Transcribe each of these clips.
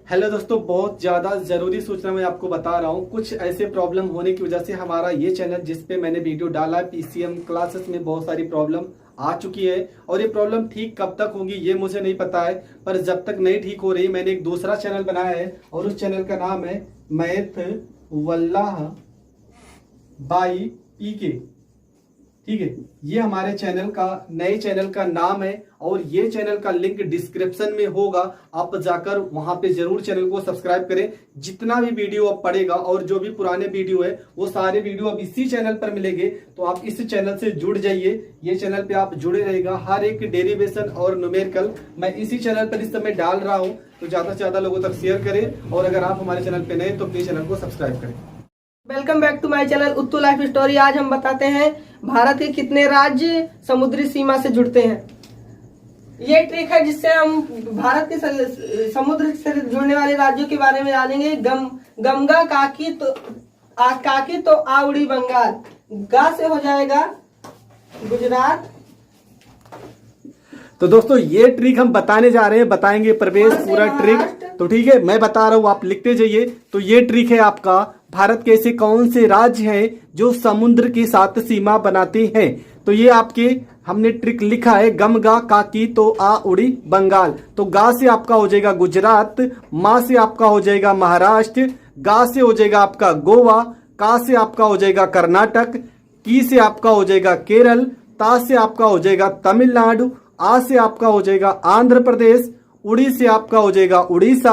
Hello दोस्तों, बहुत ज़्यादा ज़रूरी सूचना मैं आपको बता रहा हूँ। कुछ ऐसे प्रॉब्लम होने की वजह से हमारा ये चैनल जिस पे मैंने वीडियो डाला है पीसीएम क्लासेस में बहुत सारी प्रॉब्लम आ चुकी है और ये प्रॉब्लम ठीक कब तक होगी ये मुझे नहीं पता है, पर जब तक नहीं ठीक हो रही मैंने एक दूसरा चैनल बनाया है और उस चैनल का नाम है मैथ वल्लाह बाई पीके। ठीक है, ये हमारे चैनल का नए चैनल का नाम है और ये चैनल का लिंक डिस्क्रिप्शन में होगा। आप जाकर वहां पे जरूर चैनल को सब्सक्राइब करें। जितना भी वीडियो अब पड़ेगा और जो भी पुराने वीडियो है वो सारे वीडियो अब इसी चैनल पर मिलेंगे, तो आप इस चैनल से जुड़ जाइए। ये चैनल पे आप जुड़े रहेगा। हर एक डेरिवेशन और न्यूमेरिकल मैं इसी चैनल पर इस समय डाल रहा हूँ, तो ज्यादा से ज्यादा लोगों तक शेयर करें और अगर आप हमारे चैनल पे नए तो प्लीज चैनल को सब्सक्राइब करें। Welcome back to my channel Uttu life story. आज हम बताते हैं भारत के कितने राज्य समुद्री सीमा से जुड़ते हैं। ये ट्रिक है जिससे हम भारत के समुद्र से जुड़ने वाले राज्यों के बारे में जानेंगे। गंगा काकी तो आवड़ी बंगाल। गा से हो जाएगा गुजरात। तो दोस्तों ये ट्रिक हम बताने जा रहे हैं, बताएंगे प्रवेश पूरा ट्रिक। तो ठीक है, मैं बता रहा हूँ, आप लिखते जाइए। तो ये ट्रिक है आपका, भारत के ऐसे कौन से राज्य हैं जो समुद्र के साथ सीमा बनाते हैं। तो ये आपके हमने ट्रिक लिखा है, गम गा काकी तो आ उड़ी बंगाल। तो गा से आपका हो जाएगा गुजरात, मा से आपका हो जाएगा महाराष्ट्र, गा से हो जाएगा आपका गोवा, का से आपका हो जाएगा कर्नाटक, की से आपका हो जाएगा केरल, ता से आपका हो जाएगा तमिलनाडु, आ से आपका हो जाएगा आंध्र प्रदेश, उड़ी से आपका हो जाएगा उड़ीसा,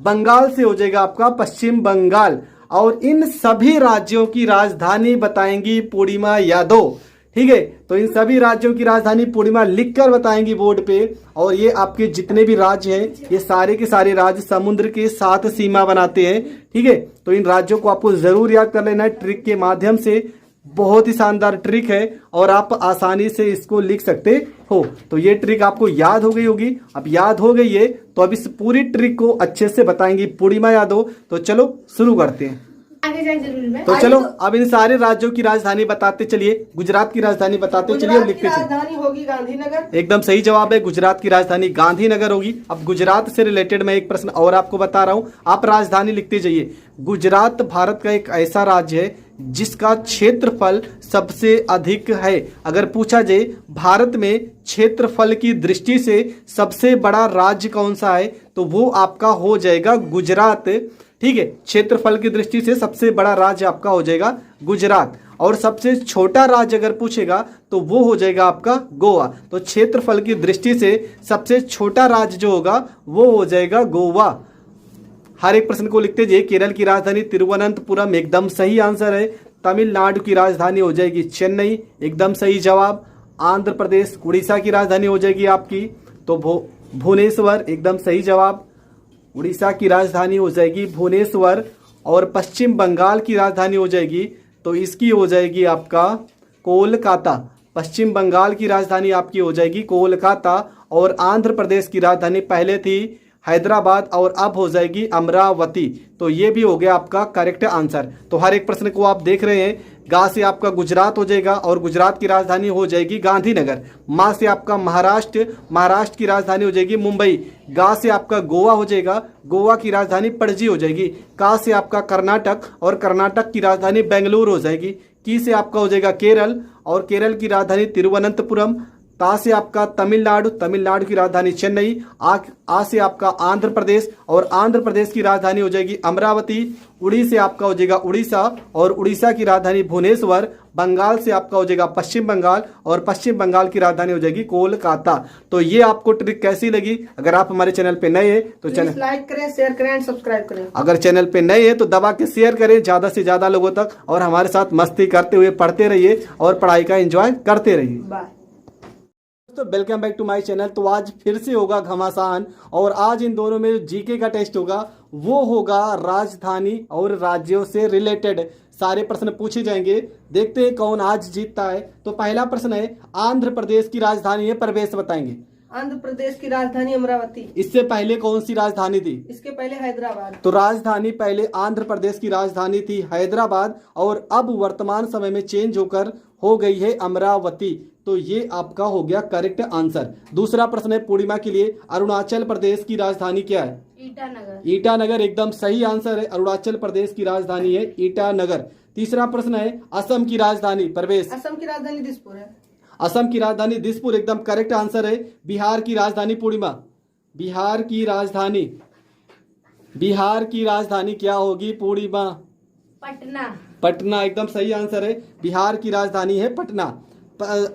बंगाल से हो जाएगा आपका पश्चिम बंगाल। और इन सभी राज्यों की राजधानी बताएंगी पूर्णिमा यादव। ठीक है, तो इन सभी राज्यों की राजधानी पूर्णिमा लिखकर बताएंगी बोर्ड पे। और ये आपके जितने भी राज्य हैं ये सारे के सारे राज्य समुद्र के साथ सीमा बनाते हैं। ठीक है, तो इन राज्यों को आपको जरूर याद कर लेना है ट्रिक के माध्यम से। बहुत ही शानदार ट्रिक है और आप आसानी से इसको लिख सकते हो। तो ये ट्रिक आपको याद हो गई होगी। अब याद हो गई है तो अब इस पूरी ट्रिक को अच्छे से बताएंगी पूर्णिमा यादव। तो चलो शुरू करते हैं। आगे जाए जरूर में। तो चलो अब इन सारे राज्यों की राजधानी बताते चलिए। गुजरात की राजधानी बताते चलिए और लिखते चलिए। राजधानी होगी गांधीनगर। एकदम सही जवाब है, गुजरात की राजधानी गांधीनगर होगी। अब गुजरात से रिलेटेड मैं एक प्रश्न और आपको बता रहा हूं, आप राजधानी लिखते जाइए। गुजरात भारत का एक ऐसा राज्य है जिसका क्षेत्रफल सबसे अधिक है। अगर पूछा जाए भारत में क्षेत्रफल की दृष्टि से सबसे बड़ा राज्य कौन सा है, तो वो आपका हो जाएगा गुजरात। ठीक है, क्षेत्रफल की दृष्टि से सबसे बड़ा राज्य आपका हो जाएगा गुजरात। और सबसे छोटा राज्य अगर पूछेगा तो वो हो जाएगा आपका गोवा। तो क्षेत्रफल की दृष्टि से सबसे छोटा राज्य जो होगा वो हो जाएगा गोवा। हर एक प्रश्न को लिखते जाइए। केरल की राजधानी तिरुवनंतपुरम, एकदम सही आंसर है। तमिलनाडु की राजधानी हो जाएगी चेन्नई, एकदम सही जवाब। आंध्र प्रदेश उड़ीसा की राजधानी हो जाएगी आपकी तो भुवनेश्वर, एकदम सही जवाब। उड़ीसा की राजधानी हो जाएगी भुवनेश्वर। और पश्चिम बंगाल की राजधानी हो जाएगी तो इसकी हो जाएगी आपका कोलकाता। पश्चिम बंगाल की राजधानी आपकी हो जाएगी कोलकाता। और आंध्र प्रदेश की राजधानी पहले थी हैदराबाद और अब हो जाएगी अमरावती। तो ये भी हो गया आपका करेक्ट आंसर। तो हर एक प्रश्न को आप देख रहे हैं। गा से आपका गुजरात हो जाएगा और गुजरात की राजधानी हो जाएगी गांधीनगर। मा से आपका महाराष्ट्र, महाराष्ट्र की राजधानी हो जाएगी मुंबई। गा से आपका गोवा हो जाएगा, गोवा की राजधानी पणजी हो जाएगी। का से आपका कर्नाटक और कर्नाटक की राजधानी बेंगलुरु हो जाएगी। की से आपका हो जाएगा केरल और केरल की राजधानी तिरुवनंतपुरम। ता से आपका तमिलनाडु, तमिलनाडु की राजधानी चेन्नई। आ से आपका आंध्र प्रदेश और आंध्र प्रदेश की राजधानी हो जाएगी अमरावती। उड़ी से आपका हो जाएगा उड़ीसा और उड़ीसा की राजधानी भुवनेश्वर। बंगाल से आपका हो जाएगा पश्चिम बंगाल और पश्चिम बंगाल की राजधानी हो जाएगी कोलकाता। तो ये आपको ट्रिक कैसी लगी? अगर आप हमारे चैनल पे नए हैं तो चैनल लाइक करें, शेयर करें, सब्सक्राइब करें। अगर चैनल पे नए हैं तो दबा के शेयर करें ज्यादा से ज्यादा लोगों तक और हमारे साथ मस्ती करते हुए पढ़ते रहिए और पढ़ाई का एंजॉय करते रहिए। बाय। तो welcome back to my channel. तो आज फिर से होगा घमासान और आज इन दोनों में जीके का टेस्ट होगा वो होगा राजधानी और राज्यों से रिलेटेड सारे प्रश्न पूछे जाएंगे। देखते हैं कौन आज जीतता है। तो पहला प्रश्न है, आंध्र प्रदेश की राजधानी है, प्रवेश बताएंगे। आंध्र प्रदेश की राजधानी अमरावती। इससे पहले कौन सी राजधानी थी? इसके पहले हैदराबाद। तो राजधानी पहले आंध्र प्रदेश की राजधानी थी हैदराबाद और अब वर्तमान समय में चेंज होकर हो गई है अमरावती। तो ये आपका हो गया करेक्ट आंसर। दूसरा प्रश्न है पूर्णिमा के लिए, अरुणाचल प्रदेश की राजधानी क्या है? ईटानगर। ईटानगर एकदम सही आंसर है। अरुणाचल प्रदेश की राजधानी है ईटानगर। तीसरा प्रश्न है असम की राजधानी प्रवेश। असम की राजधानी दिसपुर है। असम की राजधानी दिसपुर एकदम करेक्ट आंसर है। बिहार की राजधानी पूर्णिमा। बिहार की राजधानी क्या होगी पूर्णिमा? पटना। पटना एकदम सही आंसर है। बिहार की राजधानी है पटना।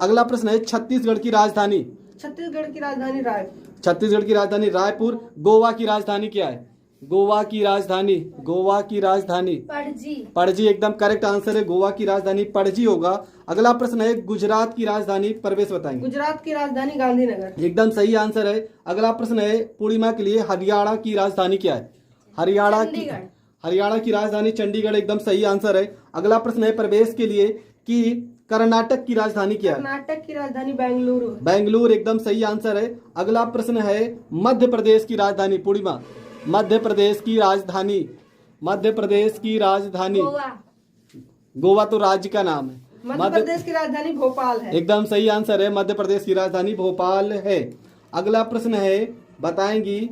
अगला प्रश्न है छत्तीसगढ़ की राजधानी। छत्तीसगढ़ की राजधानी रायपुर। छत्तीसगढ़ की राजधानी रायपुर। गोवा की राजधानी क्या है? गोवा की राजधानी पणजी। पणजी एकदम करेक्ट आंसर है। गोवा की राजधानी पणजी होगा। अगला प्रश्न है गुजरात की राजधानी प्रवेश बताएंगे। गुजरात की राजधानी गांधीनगर। एकदम सही आंसर है। अगला प्रश्न है पूर्णिमा के लिए हरियाणा की राजधानी क्या है? हरियाणा की राजधानी चंडीगढ़ एकदम सही आंसर है। अगला प्रश्न है प्रवेश के लिए कि कर्नाटक की राजधानी क्या है? कर्नाटक की राजधानी बेंगलुरु। बेंगलुरु एकदम सही आंसर है। अगला प्रश्न है मध्य प्रदेश की राजधानी पूर्णिमा। मध्य प्रदेश की राजधानी गोवा तो राज्य का नाम है। मध्य प्रदेश की राजधानी भोपाल है। एकदम सही आंसर है। मध्य प्रदेश की राजधानी भोपाल है। अगला प्रश्न है बताएंगी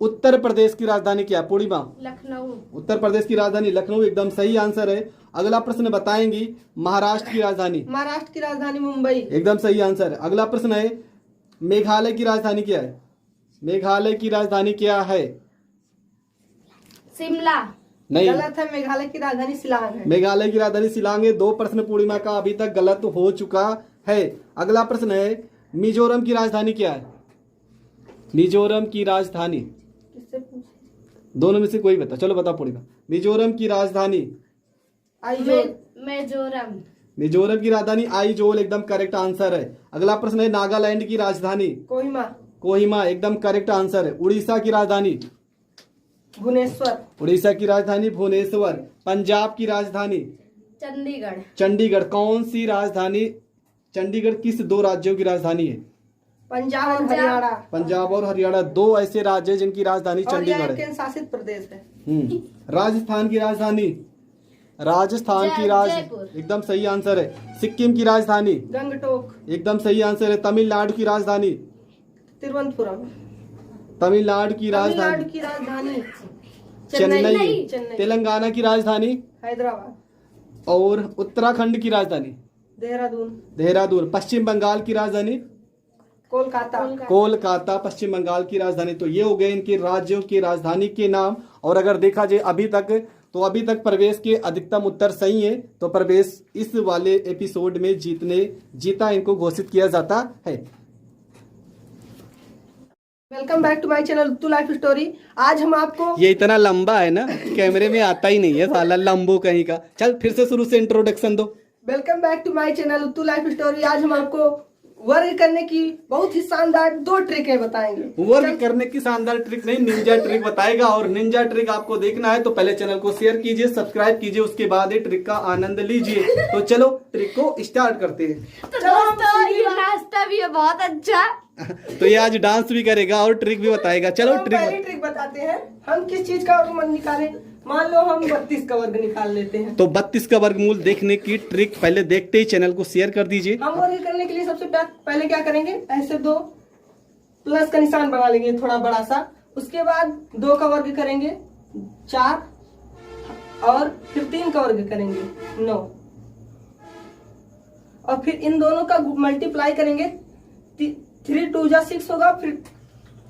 उत्तर प्रदेश की राजधानी क्या है पूर्णिमा? लखनऊ। उत्तर प्रदेश की राजधानी लखनऊ एकदम सही आंसर है। अगला प्रश्न बताएंगी महाराष्ट्र की राजधानी। महाराष्ट्र की राजधानी मुंबई। एकदम सही आंसर है। अगला प्रश्न है मेघालय की राजधानी क्या है? मेघालय की राजधानी क्या है? शिमला। नहीं, गलत है। मेघालय की राजधानी शिलांग है। मेघालय की राजधानी शिलांग है। 2 प्रश्न पूर्णिमा का अभी तक गलत हो चुका है। अगला प्रश्न है मिजोरम की राजधानी क्या है? मिजोरम की राजधानी किससे पूछे? दोनों में से कोई बता। चलो बताओ पूर्णिमा। मिजोरम की राजधानी मिजोरम की राजधानी आइजोल एकदम करेक्ट आंसर है। अगला प्रश्न है नागालैंड की राजधानी कोहिमा एकदम करेक्ट आंसर है। उड़ीसा की राजधानी उड़ीसा की राजधानी भुवनेश्वर। पंजाब की राजधानी चंडीगढ़। कौन सी राजधानी? चंडीगढ़ किस 2 राज्यों की राजधानी है? पंजाब और हरियाणा 2 ऐसे राज्य हैं जिनकी राजधानी चंडीगढ़ है। केंद्र शासित प्रदेश है। राजस्थान की राजधानी एकदम सही आंसर है। सिक्किम की राजधानी गंगटोक। एकदम सही आंसर है। तमिलनाडु की राजधानी तिरुवनंतपुरम। तमिलनाडु की राजधानी चेन्नई। तेलंगाना की राजधानी हैदराबाद। और उत्तराखंड की राजधानी देहरादून। पश्चिम बंगाल की राजधानी कोलकाता पश्चिम बंगाल की राजधानी। तो ये हो गए इनके राज्यों की राजधानी के नाम। और अगर देखा जाए अभी तक प्रवेश के अधिकतम उत्तर सही हैं। तो प्रवेश इस वाले एपिसोड में जीता इनको घोषित किया जाता है। Welcome back to my channel Uttu life story. आज हम आपको ये इतना लंबा है ना कैमरे में आता ही नहीं है साला लंबो कहीं का। चल फिर से शुरू से इंट्रोडक्शन दो। Welcome back to my channel Uttu life story. आज हम आपको वर्ग करने की बहुत ही शानदार 2 ट्रिकें बताएंगे। वर्ग करने की शानदार ट्रिक नहीं, निंजा ट्रिक बताएगा। और निंजा ट्रिक आपको देखना है तो पहले चैनल को शेयर कीजिए, सब्सक्राइब कीजिए, उसके बाद ये ट्रिक का आनंद लीजिए। तो चलो ट्रिक को स्टार्ट करते हैं। तो दोस्तों ये नाश्ता भी है बहुत अच्छा। तो ये आज डांस भी करेगा और ट्रिक भी बताएगा। चलो पहली ट्रिक बताते हैं। हम किस चीज का वर्गमूल निकालें? मान लो हम 32 का वर्ग निकाल लेते हैं। तो 32 का वर्गमूल देखने की ट्रिक पहले देखते ही चैनल को शेयर कर दीजिए। हम वर्ग करने के लिए सबसे पहले क्या करेंगे? ऐसे 2 प्लस का निशान बना लेंगे थोड़ा बड़ा सा। उसके बाद 2 का वर्ग करेंगे 4 और फिर 3 का वर्ग करेंगे 9 और फिर इन दोनों का मल्टीप्लाई करेंगे। 3 2 जा 6 होगा। फिर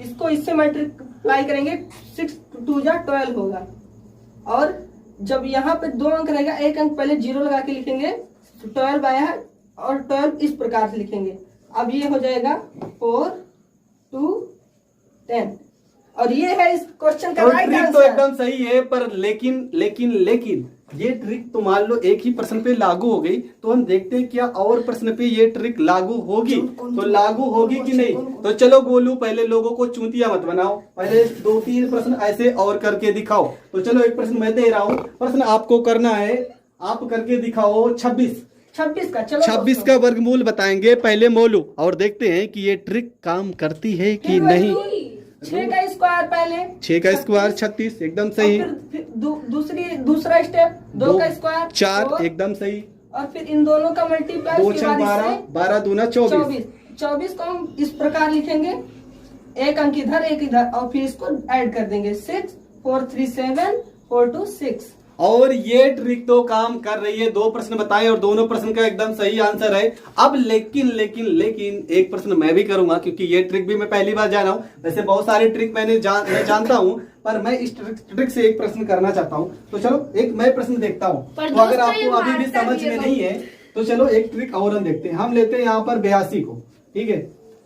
इसको इससे मल्टीप्लाई करेंगे 6 2 जा 12 होगा। और जब यहाँ पे 2 अंक रहेगा, 1 अंक पहले 0 लगा के लिखेंगे। 12 आया है और 12 इस प्रकार से लिखेंगे। अब ये हो जाएगा 4 2 10 और ये है इस क्वेश्चन का राइट आंसर। तो एकदम सही है पर लेकिन ये ट्रिक तो मान लो एक ही प्रश्न पे लागू हो गई। तो हम देखते हैं क्या और प्रश्न पे ये ट्रिक लागू होगी। तो लागू होगी कि नहीं? तो चलो गोलू पहले लोगों को चूतिया मत बनाओ, पहले 2-3 प्रश्न ऐसे और करके दिखाओ। तो चलो एक प्रश्न मैं दे रहा हूँ, प्रश्न आपको करना है, आप करके दिखाओ 26 का। चलो 26 का वर्गमूल बताएंगे पहले मोलू और देखते हैं कि ये ट्रिक काम करती है कि नहीं। 6 का स्क्वायर पहले 6 का स्क्वायर 36 एकदम सही। फिर दूसरा स्टेप 2 का स्क्वायर 4 एकदम सही। और फिर इन दोनों का मल्टीप्लाई 2 6 12 12 दूना 24। 24 को हम इस प्रकार लिखेंगे एक अंक इधर एक इधर और फिर इसको ऐड कर देंगे 6 4 3 7 4 2 6। और ये ट्रिक तो काम कर रही है। 2 प्रश्न बताए और दोनों प्रश्न का एकदम सही आंसर है। अब लेकिन लेकिन लेकिन एक प्रश्न मैं भी करूंगा, क्योंकि ये ट्रिक भी मैं पहली बार जाना हूं। वैसे बहुत सारे ट्रिक मैं जानता हूं, पर मैं इस ट्रिक से एक प्रश्न करना चाहता हूं। तो चलो एक मैं प्रश्न देखता हूं, तो अगर आपको अभी भी समझ में नहीं है तो चलो एक ट्रिक और हम देखते हैं। हम लेते हैं यहाँ पर 82 को, ठीक है,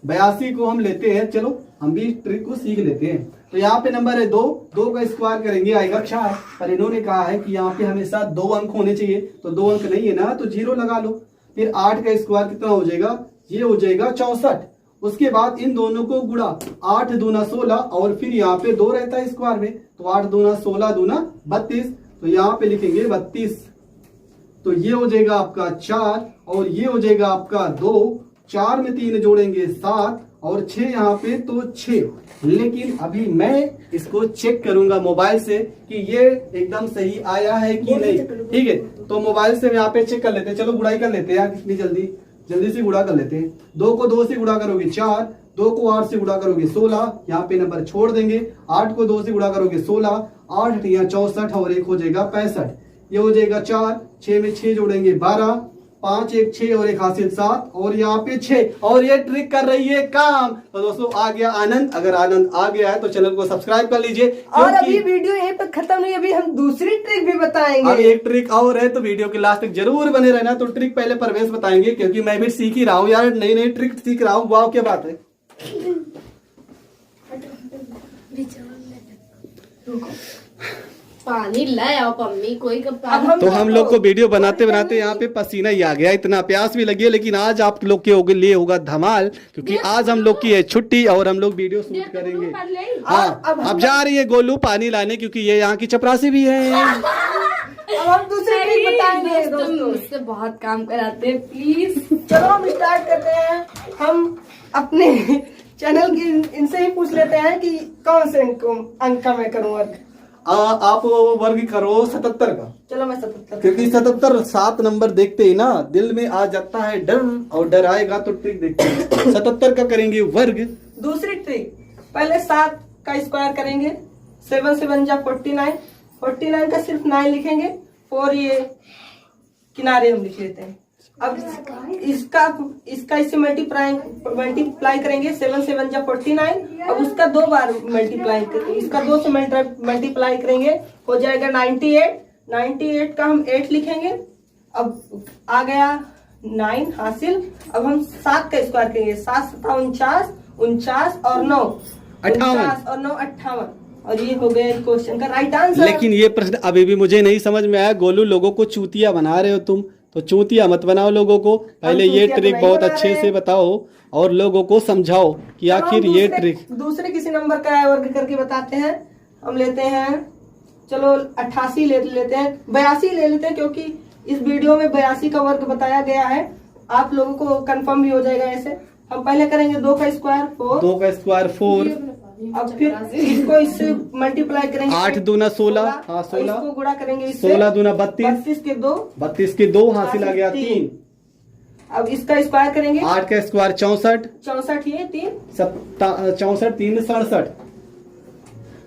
82 को हम लेते हैं। चलो हम भी ट्रिक को सीख लेते हैं। तो यहाँ पे नंबर है 2, 2 का स्क्वायर करेंगे आएगा 4, पर इन्होंने कहा है कि यहाँ पे हमेशा 2 अंक होने चाहिए, तो 2 अंक नहीं है ना, तो 0 लगा लो। फिर 8 का स्क्वायर कितना हो जाएगा, ये हो जाएगा 64। उसके बाद इन दोनों को गुणा, 8 दूना 16 और फिर यहाँ पे 2 रहता है स्क्वायर में, तो 8 दूना 16 दूना 32, तो यहाँ पे लिखेंगे 32। तो ये हो जाएगा आपका 4 और ये हो जाएगा आपका 2, 4 में 3 जोड़ेंगे 7 और 6 यहाँ पे तो 6। लेकिन अभी मैं इसको चेक करूंगा मोबाइल से कि ये एकदम सही आया है कि नहीं, ठीक है। तो मोबाइल से यहाँ पे चेक कर लेते हैं। चलो गुड़ाई कर लेते हैं यार, कितनी जल्दी से गुणा कर लेते हैं। 2 को 2 से गुणा करोगे 4, 2 को 8 से गुणा करोगे 16, यहाँ पे नंबर छोड़ देंगे। 8 को 2 से गुणा करोगे 16, 8 या 64 और 1 हो जाएगा 65। ये हो जाएगा 4, 6 में 6 जोड़ेंगे 12, 5 1 6 और 1 हासिल 7 और यहाँ पे 6, और ये ट्रिक कर रही है काम। तो दोस्तों आ गया आनंद। अगर आनंद आ गया है तो चैनल को सब्सक्राइब कर लीजिए। और अभी वीडियो यहीं पर खत्म नहीं, अभी हम दूसरी ट्रिक भी बताएंगे। अभी एक ट्रिक और है, तो वीडियो के लास्ट तक जरूर बने रहना। तो ट्रिक पहले परवेश बताएंगे, क्योंकि मैं भी सीख ही रहा हूँ यार, नई नई ट्रिक सीख रहा हूँ। वाह क्या बात है। पानी लाए आओ मम्मी, कोई का तो हम लोग को वीडियो बनाते बनाते यहाँ पे पसीना ही आ गया, इतना प्यास भी लगी है। लेकिन आज आप लोग के लिए होगा धमाल, क्योंकि आज हम लोग की है छुट्टी और हम लोग वीडियो शूट करेंगे। हाँ, अब जा रही है गोलू पानी लाने, क्योंकि ये यहाँ की चपरासी भी है। अब हम दूसरी ट्रिक बताएंगे दोस्तों। मुझसे बहुत काम कराते हैं, प्लीज। चलो हम स्टार्ट करते हैं। हम अपने चैनल की इनसे ही पूछ लेते हैं कि कौन से अंक का मैं करूँ वर्ग। आप वर्ग करो 77 का। चलो मैं 77, क्योंकि 77 7 नंबर देखते ही ना दिल में आ जाता है डर, और डर आएगा तो ट्रिक देखते हैं। 77 का करेंगे वर्ग। दूसरी ट्रिक, पहले 7 का स्क्वायर करेंगे, 7 7 जा 49, 49 का सिर्फ 9 लिखेंगे, 4 ये किनारे हम लिख लेते हैं। अब इसका इससे मल्टीप्लाई करेंगे, 7 7 जा 49, अब उसका 2 बार मल्टीप्लाई करेंगे, इसका 2 से मल्टीप्लाई करेंगे, हो जाएगा 98। 98 का हम 8 लिखेंगे। अब आ गया 9 हासिल। अब हम 7 का स्क्वायर करेंगे, 7 7 49, 49 और 9 58 और 9 58, और ये हो गया क्वेश्चन का राइट आंसर। लेकिन ये प्रश्न अभी भी मुझे नहीं समझ में आया। गोलू, लोगों को चूतिया बना रहे हो तुम, तो चूतिया मत बनाओ लोगों को। पहले ये ट्रिक बहुत अच्छे से बताओ और लोगों को समझाओ कि आखिर ये ट्रिक। दूसरे किसी नंबर का वर्ग करके बताते हैं। हम लेते हैं, चलो 88 ले लेते हैं, 82 ले लेते हैं, क्योंकि इस वीडियो में 82 का वर्ग बताया गया है। आप लोगों को कंफर्म भी हो जाएगा ऐसे। हम पहले करेंगे 2 का स्क्वायर 4, 2 का स्क्वायर 4, अब फिर इसको इससे मल्टीप्लाई करेंगे, 8 दूना 16, हाँ 16, इसको गुणा करेंगे इससे, 16 दूना 32, 32 के 2 हासिल आ गया 3। अब इसका स्क्वायर करेंगे, 8 का स्क्वायर 64, 64 ये 3, 64 3 67।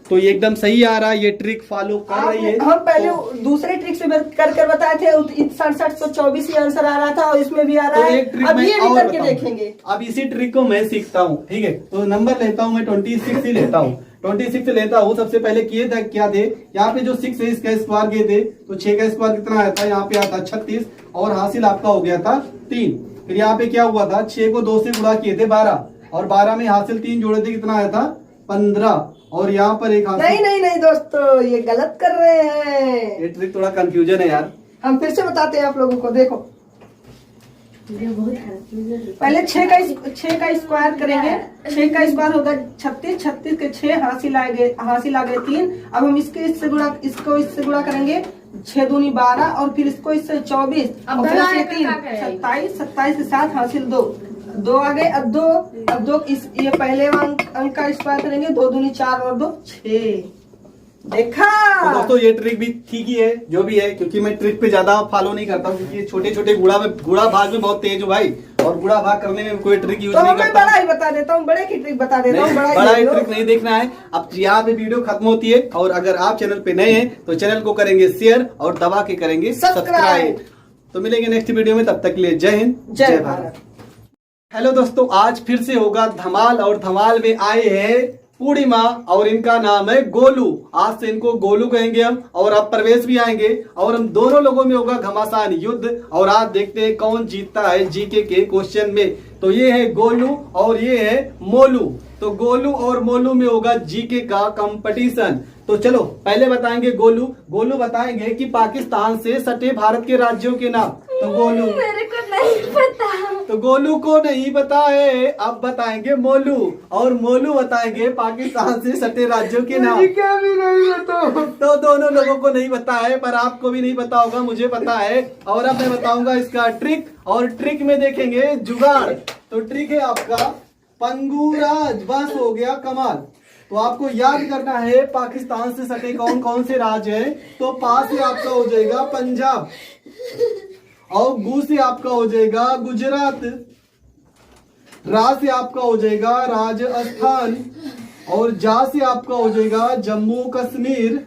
तो ये एकदम सही आ रहा है, ये ट्रिक फॉलो कर रही है। हम पहले दूसरे ट्रिक से कर बताए थे, 67 को 24 ही आंसर आ रहा था, और इसमें भी आ रहा है। अब ये भी करके देखेंगे। अब इसी ट्रिक को मैं सीखता हूँ, ठीक है। तो नंबर लेता हूँ मैं 26 ही लेता हूँ, 26 लेता हूँ। सबसे पहले किए थे क्या थे, यहाँ पे जो 6 है इसका स्क्वायर किए थे, तो 6 का स्क्वायर कितना आया था, यहाँ पे आता 36 और हासिल आपका हो गया था 3। फिर यहाँ पे क्या हुआ था, 6 को 2 से गुणा किए थे 12, और 12 में हासिल 3 जोड़े थे, कितना आया था 15, और यहाँ पर एक हासिल। नहीं दोस्तों, ये गलत कर रहे हैं। ये ट्रिक थोड़ा कंफ्यूजन है यार। हम फिर से बताते हैं आप लोगों को, देखो पहले 6 का स्क्वायर करेंगे, 6 का स्क्वायर होगा 36, 36 के 6 हासिल आ गए 3। अब हम इसको इससे गुणा करेंगे, 6 दूनी 12, और फिर इसको इससे 24, और फिर से 3 27, 27 के 7 हासिल 2 आ गए। अब दो ये पहले अंक का स्क्वायर करेंगे, 2 दूनी 4 और 2 6। देखा तो दोस्तों ये ट्रिक भी ठीक ही है, जो भी है, क्योंकि मैं ट्रिक पे ज्यादा फॉलो नहीं करता हूँ, क्योंकि छोटे छोटे गुणा भाग में बहुत तेज हूँ भाई, और बुढ़ा भाग करने में कोई ट्रिक यूज तो नहीं मैं करता। बड़ा ही बता देता हूँ, बड़े की ट्रिक बता देता हूँ। नहीं, बड़ा ही ट्रिक नहीं देखना है। अब यहाँ पे वीडियो खत्म होती है, और अगर आप चैनल पे नए हैं तो चैनल को करेंगे शेयर और दबा के करेंगे सब्सक्राइब। तो मिलेंगे नेक्स्ट वीडियो में, तब तक के लिए जय हिंद, जय भारत। हेलो दोस्तों, आज फिर से होगा धमाल, और धमाल में आए हैं पूर्णिमा और इनका नाम है गोलू। आज से इनको गोलू कहेंगे हम, और अब प्रवेश भी आएंगे, और हम दोनों लोगों में होगा घमासान युद्ध। और आज देखते हैं कौन जीतता है जीके के क्वेश्चन में। तो ये है गोलू और ये है मोलू। तो गोलू और मोलू में होगा जीके का कंपटीशन। तो चलो पहले बताएंगे गोलू। गोलू बताएंगे कि पाकिस्तान से सटे भारत के राज्यों के नाम। तो गोलू, मेरे को नहीं पता। तो गोलू को नहीं पता है। अब बताएंगे मोलू, और मोलू बताएंगे पाकिस्तान से सटे राज्यों के नाम। मुझे क्या भी नहीं पता। तो दोनों लोगों को नहीं पता है, पर आपको भी नहीं पता होगा, मुझे पता है। और अब मैं बताऊंगा इसका ट्रिक, और ट्रिक में देखेंगे जुगाड़। तो ट्रिक है आपका पंगुराज, बस हो गया कमाल। तो आपको याद करना है पाकिस्तान से सटे कौन कौन से राज्य हैं। तो पा से आपका हो जाएगा पंजाब, और गु से आपका हो जाएगा गुजरात, रा से आपका हो जाएगा राजस्थान, और जा से आपका हो जाएगा जम्मू कश्मीर।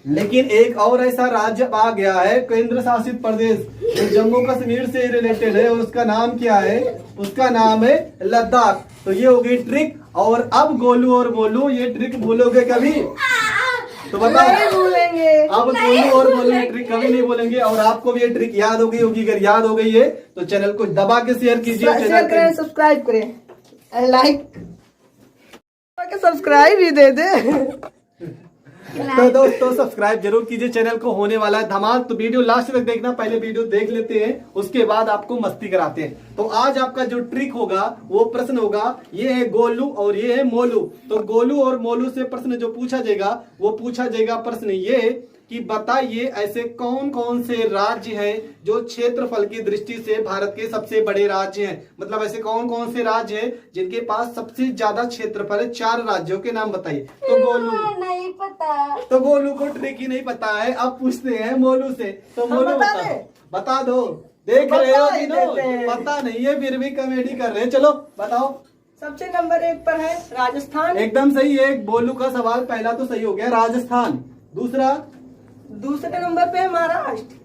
लेकिन एक और ऐसा राज्य आ गया है, केंद्र शासित प्रदेश, जो जम्मू कश्मीर से रिलेटेड है, और उसका नाम क्या है? उसका नाम है लद्दाख। तो ये हो गई ट्रिक। और अब गोलू और मोलू ये ट्रिक भूलोगे कभी? तो बताओ। नहीं भूलेंगे। अब गोलू और मोलू ये ट्रिक कभी नहीं बोलेंगे, और आपको भी ये ट्रिक याद हो गई होगी। अगर याद हो गई है तो चैनल को दबा के शेयर कीजिए, शेयर करें, सब्सक्राइब करें, लाइक सब्सक्राइब भी दे दे। तो दोस्तों सब्सक्राइब जरूर कीजिए, चैनल को होने वाला है धमाल। तो वीडियो लास्ट तक देखना, पहले वीडियो देख लेते हैं, उसके बाद आपको मस्ती कराते हैं। तो आज आपका जो ट्रिक होगा वो प्रश्न होगा, ये है गोलू और ये है मोलू। तो गोलू और मोलू से प्रश्न जो पूछा जाएगा वो पूछा जाएगा प्रश्न ये कि बताइए ऐसे कौन कौन से राज्य हैं जो क्षेत्रफल की दृष्टि से भारत के सबसे बड़े राज्य हैं। मतलब ऐसे कौन कौन से राज्य हैं जिनके पास सबसे ज्यादा क्षेत्रफल है। 4 राज्यों के नाम बताइए। तो गोलू नहीं पता। तो गोलू को ट्रिक ही नहीं पता है। अब पूछते हैं मोलू से। तो मोलू बता दो। देख रहे हो कि नो? पता नहीं है फिर भी कॉमेडी कर रहे हैं। चलो बताओ। सबसे नंबर 1 पर है राजस्थान। एकदम सही है। गोलू का सवाल पहला तो सही हो गया, राजस्थान। दूसरे नंबर पे है महाराष्ट्र।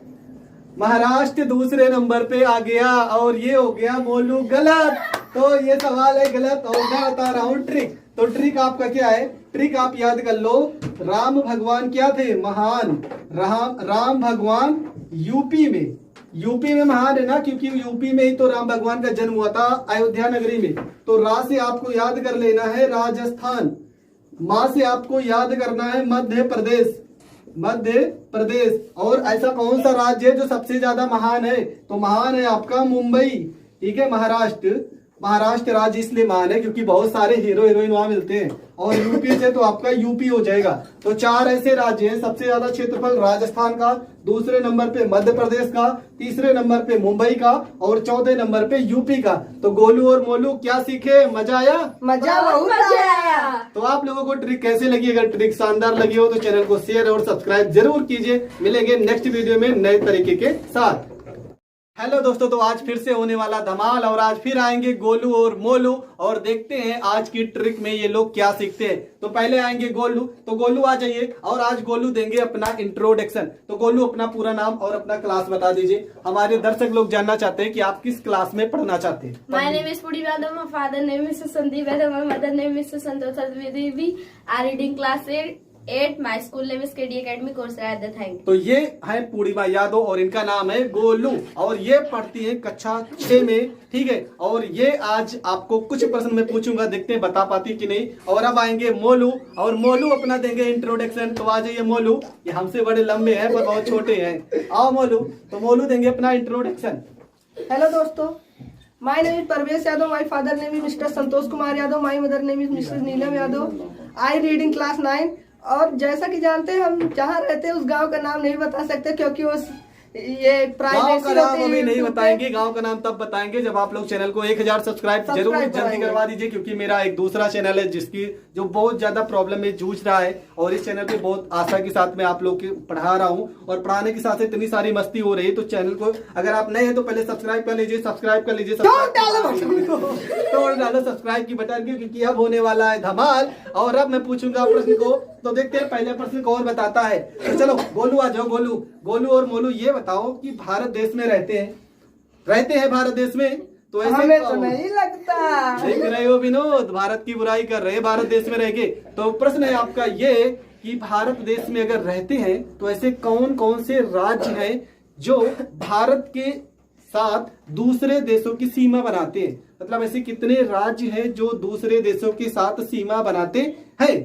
महाराष्ट्र दूसरे नंबर पे आ गया, और ये हो गया मोलू गलत। तो ये सवाल है गलत, और मैं बता रहा हूँ ट्रिक। तो ट्रिक आपका क्या है? ट्रिक आप याद कर लो। राम भगवान क्या थे? महान। राम भगवान यूपी में महान है ना, क्योंकि यूपी में ही तो राम भगवान का जन्म हुआ था, अयोध्या नगरी में। तो रा से आपको याद कर लेना है राजस्थान। माँ से आपको याद करना है मध्य प्रदेश। और ऐसा कौन सा राज्य है जो सबसे ज्यादा महान है? तो महान है आपका मुंबई। ठीक है, महाराष्ट्र राज्य इसलिए महान है क्योंकि बहुत सारे हीरो हीरोइन वहां मिलते हैं। और यूपी से तो आपका यूपी हो जाएगा। तो 4 ऐसे राज्य हैं, सबसे ज्यादा क्षेत्रफल राजस्थान का, दूसरे नंबर पे मध्य प्रदेश का, तीसरे नंबर पे मुंबई का, और चौथे नंबर पे यूपी का। तो गोलू और मोलू क्या सीखे? मजा आया? मजा बहुत आया। तो आप लोगों को ट्रिक कैसे लगी? अगर ट्रिक शानदार लगी हो तो चैनल को शेयर और सब्सक्राइब जरूर कीजिए। मिलेंगे नेक्स्ट वीडियो में नए तरीके के साथ। हेलो दोस्तों, तो आज फिर से होने वाला धमाल, और आज फिर आएंगे गोलू और मोलू, और देखते हैं आज की ट्रिक में ये लोग क्या सीखते हैं। तो पहले आएंगे गोलू। तो गोलू आ जाइए, और आज गोलू देंगे अपना इंट्रोडक्शन। तो गोलू अपना पूरा नाम और अपना क्लास बता दीजिए। हमारे दर्शक लोग जानना चाहते हैं कि आप किस क्लास में पढ़ना चाहते हैं। My name is Puri Yadav. My father name is Sandeep Yadav. My mother name is Santosh Advidi. We are reading class 8. My school name is KD Academy Coursera at the Thank. तो ये है पूर्णिमा यादव, और इनका नाम है गोलू, और ये पढ़ती है कक्षा 6 में। ठीक है, और ये आज आपको कुछ प्रश्न मैं पूछूंगा, देखते हैं बता पाती कि नहीं। और अब आएंगे मोलू, और मोलू अपना देंगे इंट्रोडक्शन। तो आ जाइए मोलू, ये हमसे बड़े लंबे हैं पर बहुत छोटे हैं। आओ मोलू। तो मोलू देंगे अपना इंट्रोडक्शन। हेलो दोस्तों, my name is Parvesh Yadav. My father name is mister Santosh Kumar Yadav. My mother name is mister Neelam Yadav. I reading class 9। और जैसा कि जानते हैं, हम जहाँ रहते हैं उस गांव का नाम नहीं बता सकते क्योंकि वो ये गांव प्राइवेसी का नाम होती है अभी नहीं YouTube पे। बताएंगे, गांव का नाम तब बताएंगे जब आप लोग चैनल को 1000 सब्सक्राइब जरूर सब्सक्राइब जल्दी कराएंगे। करवा दीजिए, क्योंकि मेरा एक दूसरा चैनल है जिसकी जो बहुत ज्यादा प्रॉब्लम में जूझ रहा है, और इस चैनल पे बहुत आशा के साथ मैं आप लोग के पढ़ा रहा हूँ, और पढ़ाने के साथ इतनी सारी मस्ती हो रही है। तो चैनल को अगर आप नए हैं तो पहले सब्सक्राइब कर लीजिए, सब्सक्राइब कर लीजिए, तोड़ डालो बटन को। तोड़ डालो सब्सक्राइब की बटन की, क्योंकि अब होने वाला है धमाल। और अब मैं पूछूंगा प्रश्न को, तो देखते हैं पहले प्रश्न कौन बताता है। तो चलो गोलू आ जाओ, गोलू गोलू और मोलू ये बताओ कि भारत देश में रहते हैं भारत देश में, तो ऐसे हमें तो नहीं लगता। देख रहे हो विनोद, भारत की बुराई कर रहे हैं, भारत देश में रह के। तो प्रश्न है आपका ये कि भारत देश में अगर रहते हैं तो ऐसे कौन कौन से राज्य हैं जो भारत के साथ दूसरे देशों की सीमा बनाते हैं। मतलब ऐसे कितने राज्य हैं जो दूसरे देशों के साथ सीमा बनाते हैं।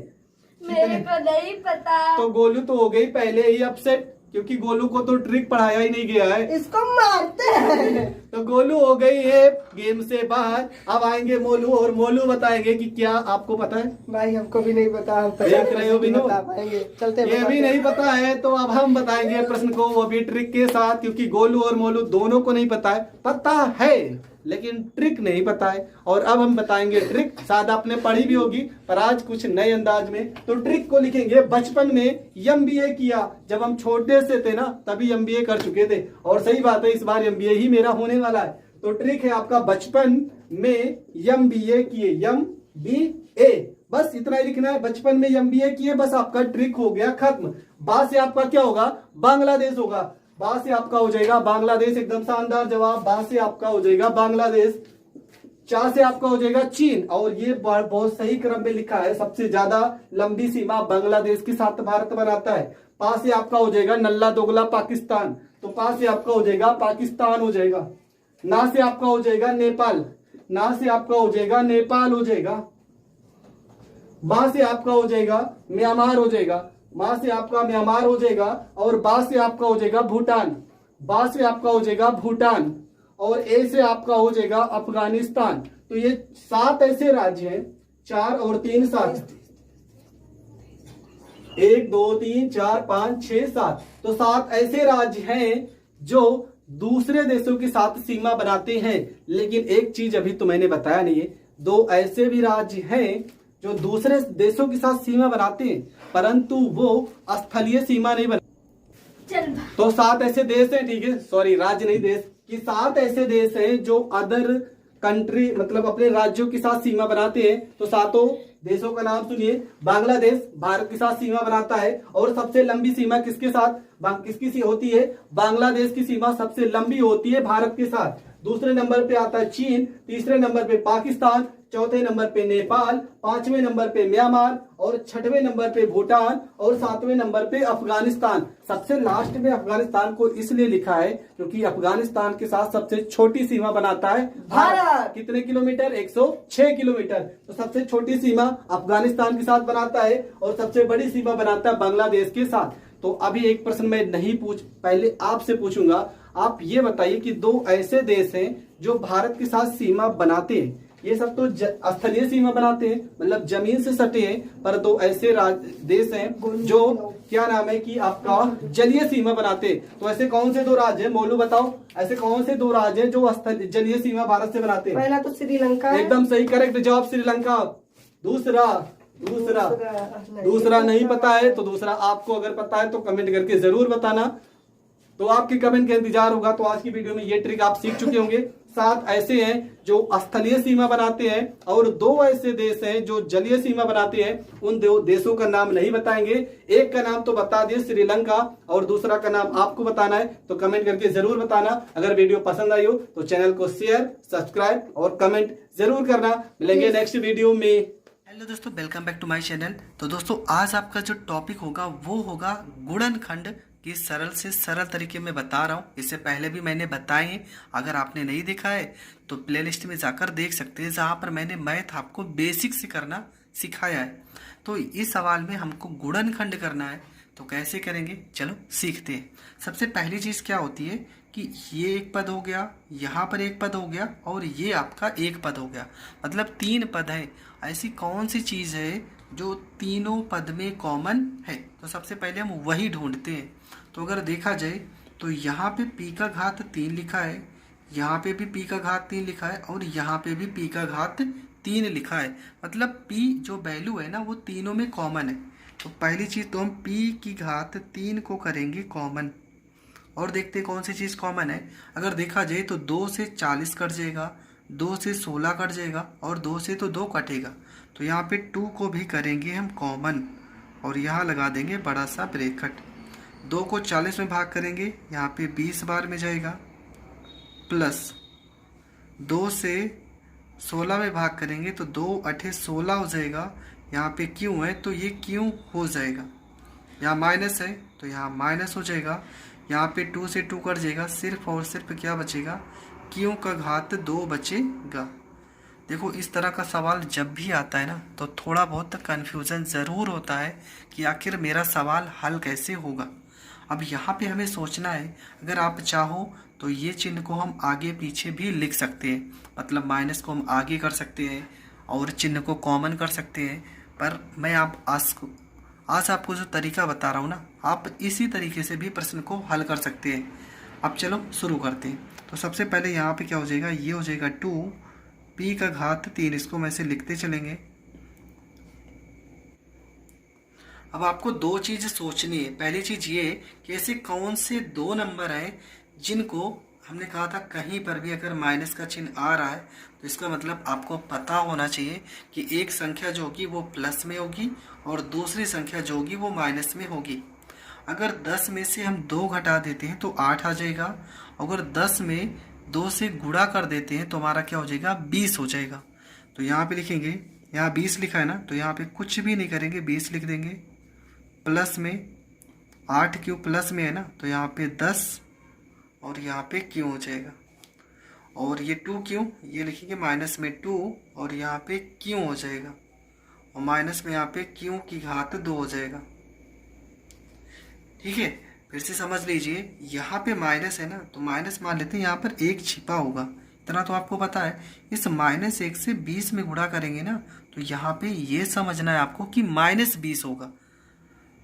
मेरे को नहीं पता। तो गोलू तो हो गई पहले ही अपसेट, क्योंकि गोलू को तो ट्रिक पढ़ाया ही नहीं गया है। इसको मारते हैं। तो गोलू हो गई है गेम से बाहर। अब आएंगे मोलू, और मोलू बताएंगे कि क्या आपको पता है। भाई हमको भी नहीं पता, हम देख रहे हो विनोद, बता पाएंगे। चलते ये भी नहीं पता है, तो अब हम बताएंगे प्रश्न को, वो भी ट्रिक के साथ, क्योंकि गोलू और मोलू दोनों को नहीं पता है। पता है लेकिन ट्रिक नहीं पता है, और अब हम बताएंगे ट्रिक। शायद आपने पढ़ी भी होगी, पर आज कुछ नए अंदाज में। तो ट्रिक को लिखेंगे बचपन में MBA किया, जब हम छोटे से थे ना तभी MBA कर चुके थे, और सही बात है इस बार MBA ही मेरा होने वाला है। तो ट्रिक है आपका बचपन में MBA किए, MBA, बस इतना ही लिखना है। बचपन में MBA किए, बस आपका ट्रिक हो गया खत्म। बा से आपका क्या होगा, बांग्लादेश होगा। बा से आपका हो जाएगा बांग्लादेश, एकदम शानदार जवाब। बा से आपका हो जाएगा बांग्लादेश। चा से आपका हो जाएगा चीन, और ये बहुत सही क्रम में लिखा है, सबसे ज्यादा लंबी सीमा बांग्लादेश के साथ भारत बनाता है। पा से आपका हो जाएगा नल्ला दोगला पाकिस्तान, तो पा से आपका हो जाएगा पाकिस्तान हो जाएगा। ना से आपका हो जाएगा नेपाल, ना से आपका हो जाएगा नेपाल हो जाएगा। मां से आपका हो जाएगा म्यांमार हो जाएगा, मां से आपका म्यांमार हो जाएगा, और बा से आपका हो जाएगा भूटान, बा से आपका हो जाएगा भूटान, और ए से आपका हो जाएगा अफगानिस्तान। तो ये 7 ऐसे राज्य हैं, 4 और 3 7, 1 2 3 4 5 6 7, तो 7 ऐसे राज्य हैं जो दूसरे देशों के साथ सीमा बनाते हैं। लेकिन एक चीज अभी तो मैंने बताया नहीं है, 2 ऐसे भी राज्य हैं जो दूसरे देशों के साथ सीमा बनाते हैं, परंतु वो स्थलीय सीमा नहीं बनाते। चल तो 7 ऐसे देश हैं, ठीक है, सॉरी राज्य नहीं देश, कि 7 ऐसे देश हैं जो अदर कंट्री मतलब अपने राज्यों के साथ सीमा बनाते हैं। तो 7 देशों का नाम सुनिए। बांग्लादेश भारत के साथ सीमा बनाता है, और सबसे लंबी सीमा किसके साथ, किसकी सी होती है, बांग्लादेश की सीमा सबसे लंबी होती है भारत के साथ। दूसरे नंबर पे आता है चीन, तीसरे नंबर पे पाकिस्तान, चौथे नंबर पे नेपाल, 5वें नंबर पे म्यांमार, और 6वें नंबर पे भूटान, और 7वें नंबर पे अफगानिस्तान। सबसे लास्ट में अफगानिस्तान को इसलिए लिखा है क्योंकि अफगानिस्तान के साथ सबसे छोटी सीमा बनाता है भारत। कितने किलोमीटर, 106 किलोमीटर। तो सबसे छोटी सीमा अफगानिस्तान के साथ बनाता है, और सबसे बड़ी सीमा बनाता है बांग्लादेश के साथ। तो अभी एक प्रश्न मैं नहीं पहले आपसे पूछूंगा। आप ये बताइए कि 2 ऐसे देश हैं जो भारत के साथ सीमा बनाते हैं। ये सब तो स्थलीय सीमा बनाते हैं, मतलब जमीन से सटे हैं, पर 2 ऐसे देश हैं जो क्या नाम है कि आपका जलीय सीमा बनाते हैं। तो ऐसे कौन से 2 राज्य हैं, मोलू बताओ, ऐसे कौन से 2 राज्य हैं जो जलीय सीमा भारत से बनाते हैं। पहला तो श्रीलंका है। एकदम सही, करेक्ट जवाब श्रीलंका। दूसरा नहीं पता है, तो दूसरा आपको अगर पता है तो कमेंट करके जरूर बताना। तो आपके कमेंट का इंतजार होगा। तो आज की वीडियो में ये ट्रिक आप सीख चुके होंगे। 7 ऐसे हैं जो स्थलीय सीमा बनाते हैं, और 2 ऐसे देश हैं जो जलीय सीमा बनाते हैं। उन 2 देशों का नाम नहीं बताएंगे। एक का नाम तो बता दिए श्रीलंका, और दूसरा का नाम आपको बताना है, तो कमेंट करके जरूर बताना। अगर वीडियो पसंद आई हो तो चैनल को शेयर, सब्सक्राइब और कमेंट जरूर करना। मिलेंगे नेक्स्ट वीडियो में। हेलो दोस्तों, welcome back to my channel. तो दोस्तों आज आपका जो टॉपिक होगा वो होगा गुणनखंड की सरल से सरल तरीके में बता रहा हूँ। इससे पहले भी मैंने बताए हैं, अगर आपने नहीं देखा है तो प्लेलिस्ट में जाकर देख सकते हैं, जहाँ पर मैंने मैथ आपको बेसिक से करना सिखाया है। तो इस सवाल में हमको गुणनखंड करना है, तो कैसे करेंगे चलो सीखते हैं। सबसे पहली चीज़ क्या होती है कि ये एक पद हो गया, यहाँ पर एक पद हो गया, और ये आपका एक पद हो गया, मतलब 3 पद है। ऐसी कौन सी चीज़ है जो तीनों पद में कॉमन है? तो सबसे पहले हम वही ढूंढते हैं। तो अगर देखा जाए तो यहाँ पे p का घात 3 लिखा है, यहाँ पे भी p का घात 3 लिखा है और यहाँ पे भी p का घात 3 लिखा है। मतलब p जो वैल्यू है ना वो तीनों में कॉमन है। तो पहली चीज़ तो हम p की घात 3 को करेंगे कॉमन और देखते हैं कौन सी चीज़ कॉमन है। अगर देखा जाए तो 2 से 40 कट जाएगा, 2 से 16 कट जाएगा और 2 से तो 2 कटेगा। तो यहाँ पे 2 को भी करेंगे हम कॉमन और यहाँ लगा देंगे बड़ा सा ब्रैकेट। 2 को 40 में भाग करेंगे, यहाँ पे 20 बार में जाएगा, प्लस 2 से 16 में भाग करेंगे तो 2 8 16 हो जाएगा। यहाँ पे क्यों है तो ये क्यों हो जाएगा, यहाँ माइनस है तो यहाँ माइनस हो जाएगा। यहाँ पे 2 से 2 कट जाएगा, सिर्फ और सिर्फ क्या बचेगा, क्यों का घात 2 बचेगा। देखो इस तरह का सवाल जब भी आता है ना तो थोड़ा बहुत कन्फ्यूज़न ज़रूर होता है कि आखिर मेरा सवाल हल कैसे होगा। अब यहाँ पे हमें सोचना है, अगर आप चाहो तो ये चिन्ह को हम आगे पीछे भी लिख सकते हैं, मतलब माइनस को हम आगे कर सकते हैं और चिन्ह को कॉमन कर सकते हैं। पर मैं आज आपको जो तरीका बता रहा हूँ ना, आप इसी तरीके से भी प्रश्न को हल कर सकते हैं। अब चलो शुरू करते हैं। तो सबसे पहले यहाँ पे क्या हो जाएगा, ये हो जाएगा 2 p का घात 3, इसको मैं से लिखते चलेंगे। अब आपको दो चीज़ सोचनी है। पहली चीज़ ये कि ऐसे कौन से 2 नंबर हैं जिनको हमने कहा था कहीं पर भी अगर माइनस का चिन्ह आ रहा है तो इसका मतलब आपको पता होना चाहिए कि एक संख्या जो होगी वो प्लस में होगी और दूसरी संख्या जो होगी वो माइनस में होगी। अगर 10 में से हम 2 घटा देते हैं तो 8 आ जाएगा। अगर 10 में 2 से गुणा कर देते हैं तो हमारा क्या हो जाएगा, 20 हो जाएगा। तो यहाँ पे लिखेंगे, यहाँ 20 लिखा है ना तो यहाँ पे कुछ भी नहीं करेंगे, 20 लिख देंगे। प्लस में 8 क्यों प्लस में है ना तो यहाँ पे 10 और यहाँ पे क्यों हो जाएगा। और ये 2 क्यों, ये लिखेंगे माइनस में 2 और यहाँ पे क्यों हो जाएगा और माइनस में यहाँ पे क्यों की घात 2 हो जाएगा। ठीक है, फिर से समझ लीजिए, यहाँ पे माइनस है ना तो माइनस मान लेते हैं, यहाँ पर 1 छिपा होगा, इतना तो आपको पता है। इस -1 से 20 में गुणा करेंगे ना तो यहाँ पे ये समझना है आपको कि -20 होगा।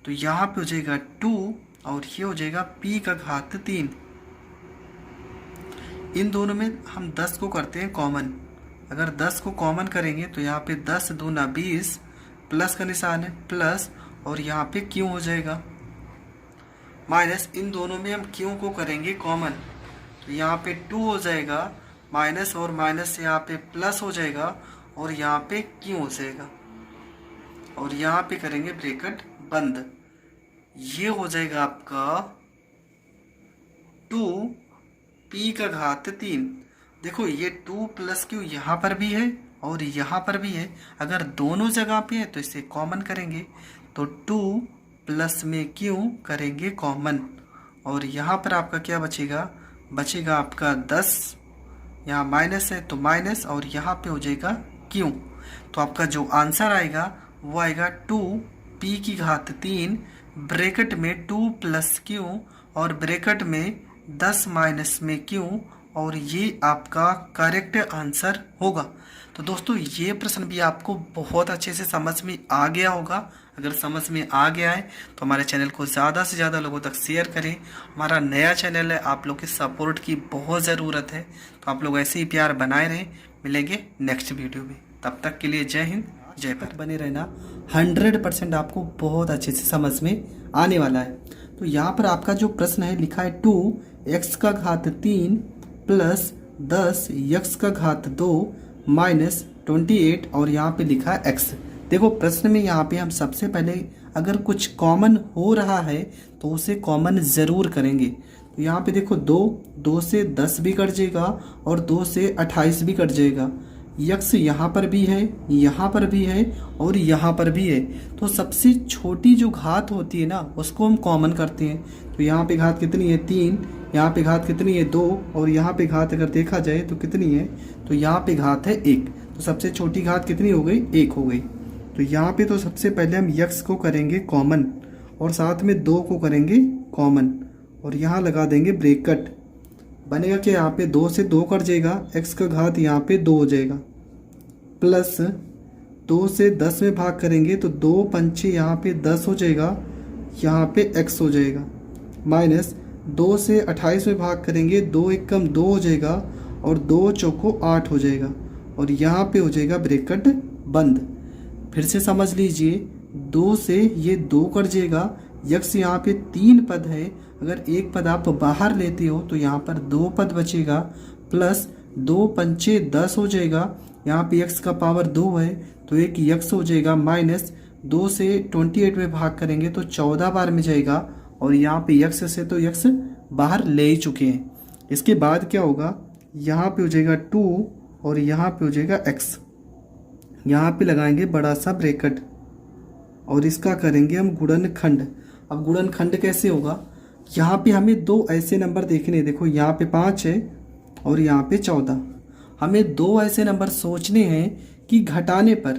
तो यहाँ पे हो जाएगा 2 और ये हो जाएगा p का घात 3। इन दोनों में हम 10 को करते हैं कॉमन। अगर 10 को कॉमन करेंगे तो यहाँ पे 10 दूना 20, प्लस का निशान है प्लस और यहाँ पे क्यों हो जाएगा माइनस। इन दोनों में हम क्यों को करेंगे कॉमन तो यहाँ पे 2 हो जाएगा माइनस और माइनस से यहाँ पे प्लस हो जाएगा और यहाँ पे क्यों हो जाएगा और यहाँ पे करेंगे ब्रैकेट बंद। ये हो जाएगा आपका 2 p का घात 3। देखो ये 2 प्लस क्यू यहाँ पर भी है और यहाँ पर भी है, अगर दोनों जगह पे है तो इसे कॉमन करेंगे तो 2 प्लस में क्यू करेंगे कॉमन और यहाँ पर आपका क्या बचेगा, बचेगा आपका 10। यहाँ माइनस है तो माइनस और यहाँ पे हो जाएगा क्यू। तो आपका जो आंसर आएगा वो आएगा 2 p की घात 3 ब्रैकेट में 2 प्लस क्यू और ब्रैकेट में 10 माइनस में क्यों, और ये आपका करेक्ट आंसर होगा। तो दोस्तों ये प्रश्न भी आपको बहुत अच्छे से समझ में आ गया होगा। अगर समझ में आ गया है तो हमारे चैनल को ज़्यादा से ज़्यादा लोगों तक शेयर करें। हमारा नया चैनल है, आप लोग के सपोर्ट की बहुत ज़रूरत है, तो आप लोग ऐसे ही प्यार बनाए रहें। मिलेंगे नेक्स्ट वीडियो में, तब तक के लिए जय हिंद जय भारत। बने रहना, 100% आपको बहुत अच्छे से समझ में आने वाला है। तो यहाँ पर आपका जो प्रश्न है लिखा है 2x का घात 3 प्लस 10 x का घात 2 माइनस 28 और यहाँ पे लिखा है x। देखो प्रश्न में यहाँ पे हम सबसे पहले अगर कुछ कॉमन हो रहा है तो उसे कॉमन ज़रूर करेंगे। तो यहाँ पे देखो 2 से 10 भी कट जाएगा और 2 से 28 भी कट जाएगा। यक्स यहाँ पर भी है, यहाँ पर भी है और यहाँ पर भी है। तो सबसे छोटी जो घात होती है ना उसको हम कॉमन करते हैं। तो यहाँ पे घात कितनी है 3, यहाँ पे घात कितनी है 2 और यहाँ पे घात अगर देखा जाए तो कितनी है, तो यहाँ पे घात है 1। तो सबसे छोटी घात कितनी हो गई, 1 हो गई। तो यहाँ पे तो सबसे पहले हम यक्स को करेंगे कॉमन और साथ में 2 को करेंगे कॉमन और यहाँ लगा देंगे ब्रैकेट। बनेगा कि यहाँ पे 2 से 2 कट जाएगा, x का घात यहाँ पे 2 हो जाएगा, प्लस 2 से 10 में भाग करेंगे तो 2 पंचे यहाँ पे 10 हो जाएगा, यहाँ पे x हो जाएगा, माइनस 2 से 28 में भाग करेंगे, 2 एकम 2 हो जाएगा और 2 चौको 8 हो जाएगा और यहाँ पे हो जाएगा ब्रैकेट बंद। फिर से समझ लीजिए, 2 से ये 2 कट जाएगा, यक्स यहाँ पे 3 पद है, अगर एक पद आप बाहर लेते हो तो यहाँ पर 2 पद बचेगा, प्लस 2 पंचे 10 हो जाएगा, यहाँ पे यक्स का पावर 2 है तो एक यक्स हो जाएगा, माइनस 2 से 28 में भाग करेंगे तो 14 बार में जाएगा और यहाँ पे यक्स से तो यक्स बाहर ले ही चुके हैं। इसके बाद क्या होगा, यहाँ पे हो जाएगा 2 और यहाँ पे हो जाएगा x, यहाँ पे लगाएंगे बड़ा सा ब्रैकेट और इसका करेंगे हम गुणनखंड। अब गुणनखंड कैसे होगा, यहाँ पे हमें 2 ऐसे नंबर देखने, देखो यहाँ पे 5 है और यहाँ पे 14। हमें 2 ऐसे नंबर सोचने हैं कि घटाने पर,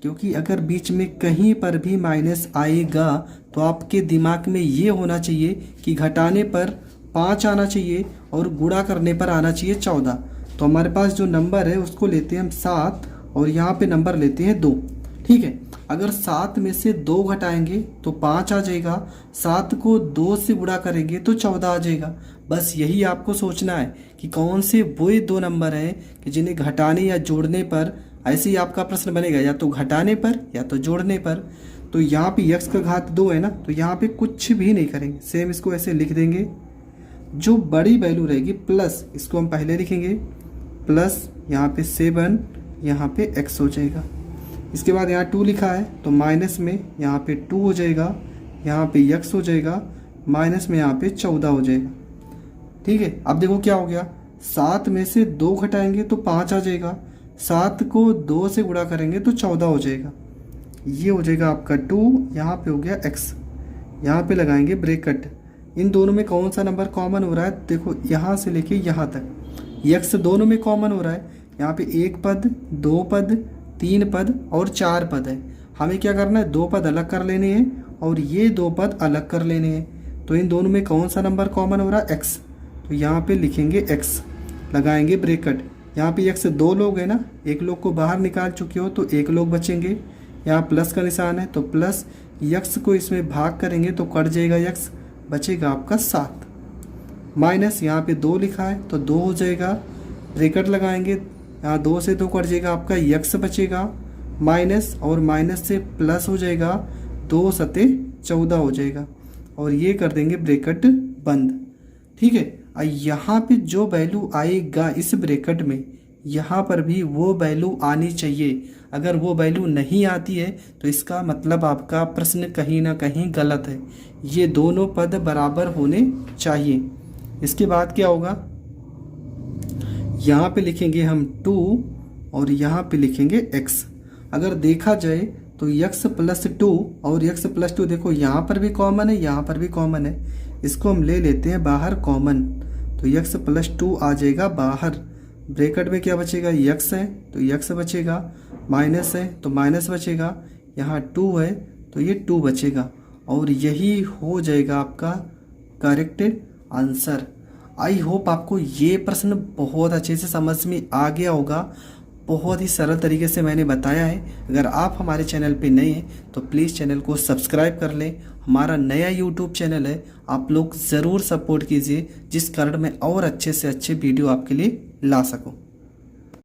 क्योंकि अगर बीच में कहीं पर भी माइनस आएगा तो आपके दिमाग में ये होना चाहिए कि घटाने पर 5 आना चाहिए और गुणा करने पर आना चाहिए 14। तो हमारे पास जो नंबर है उसको लेते हैं हम 7 और यहाँ पे नंबर लेते हैं 2। ठीक है, अगर 7 में से 2 घटाएंगे तो 5 आ जाएगा, 7 को 2 से गुणा करेंगे तो 14 आ जाएगा। बस यही आपको सोचना है कि कौन से वो 2 नंबर हैं कि जिन्हें घटाने या जोड़ने पर, ऐसे ही आपका प्रश्न बनेगा या तो घटाने पर या तो जोड़ने पर। तो यहाँ पे यक्स का घात 2 है ना, तो यहाँ पे कुछ भी नहीं करेंगे, सेम इसको ऐसे लिख देंगे। जो बड़ी वैल्यू रहेगी प्लस, इसको हम पहले लिखेंगे प्लस, यहाँ पे 7, यहाँ पे x हो जाएगा। इसके बाद यहाँ 2 लिखा है तो माइनस में यहाँ पे 2 हो जाएगा, यहाँ पे x हो जाएगा, माइनस में यहाँ पे 14 हो जाएगा। ठीक है, अब देखो क्या हो गया, 7 में से 2 घटाएंगे तो 5 आ जाएगा, 7 को 2 से गुणा करेंगे तो 14 हो जाएगा। ये हो जाएगा आपका 2, यहाँ पे हो गया x, यहाँ पे लगाएंगे ब्रैकेट। इन दोनों में कौन सा नंबर कॉमन हो रहा है, देखो यहाँ से लेके यहाँ तक x दोनों में कॉमन हो रहा है। यहाँ पे 1 पद, 2 पद, 3 पद और 4 पद है। हमें क्या करना है, 2 पद अलग कर लेने हैं और ये 2 पद अलग कर लेने हैं। तो इन दोनों में कौन सा नंबर कॉमन हो रहा है, x। तो यहाँ पे लिखेंगे x, लगाएंगे ब्रैकेट। यहाँ पे x 2 लोग हैं ना, एक लोग को बाहर निकाल चुके हो तो 1 लोग बचेंगे। यहाँ प्लस का निशान है तो प्लस, x को इसमें भाग करेंगे तो कट जाएगा x, बचेगा आपका 7। माइनस यहाँ पे 2 लिखा है तो 2 हो जाएगा, ब्रैकेट लगाएंगे, यहाँ 2 से 2 कट जाएगा, आपका x बचेगा, माइनस और माइनस से प्लस हो जाएगा, 2 सते 14 हो जाएगा और ये कर देंगे ब्रैकेट बंद। ठीक है, यहाँ पे जो वैल्यू आएगा इस ब्रैकेट में, यहाँ पर भी वो वैल्यू आनी चाहिए। अगर वो वैल्यू नहीं आती है तो इसका मतलब आपका प्रश्न कहीं ना कहीं गलत है। ये दोनों पद बराबर होने चाहिए। इसके बाद क्या होगा, यहाँ पे लिखेंगे हम 2 और यहाँ पे लिखेंगे x। अगर देखा जाए तो x प्लस 2 और x प्लस 2, देखो यहाँ पर भी कॉमन है, यहाँ पर भी कॉमन है, इसको हम ले लेते हैं बाहर कॉमन, तो x प्लस 2 आ जाएगा बाहर। ब्रैकेट में क्या बचेगा, x है तो x बचेगा, माइनस है तो माइनस बचेगा, यहाँ 2 है तो ये 2 बचेगा और यही हो जाएगा आपका करेक्ट आंसर। आई होप आपको ये प्रश्न बहुत अच्छे से समझ में आ गया होगा। बहुत ही सरल तरीके से मैंने बताया है। अगर आप हमारे चैनल पे नए हैं तो प्लीज़ चैनल को सब्सक्राइब कर लें। हमारा नया यूट्यूब चैनल है, आप लोग ज़रूर सपोर्ट कीजिए, जिस कारण मैं और अच्छे से अच्छे वीडियो आपके लिए ला सकूं।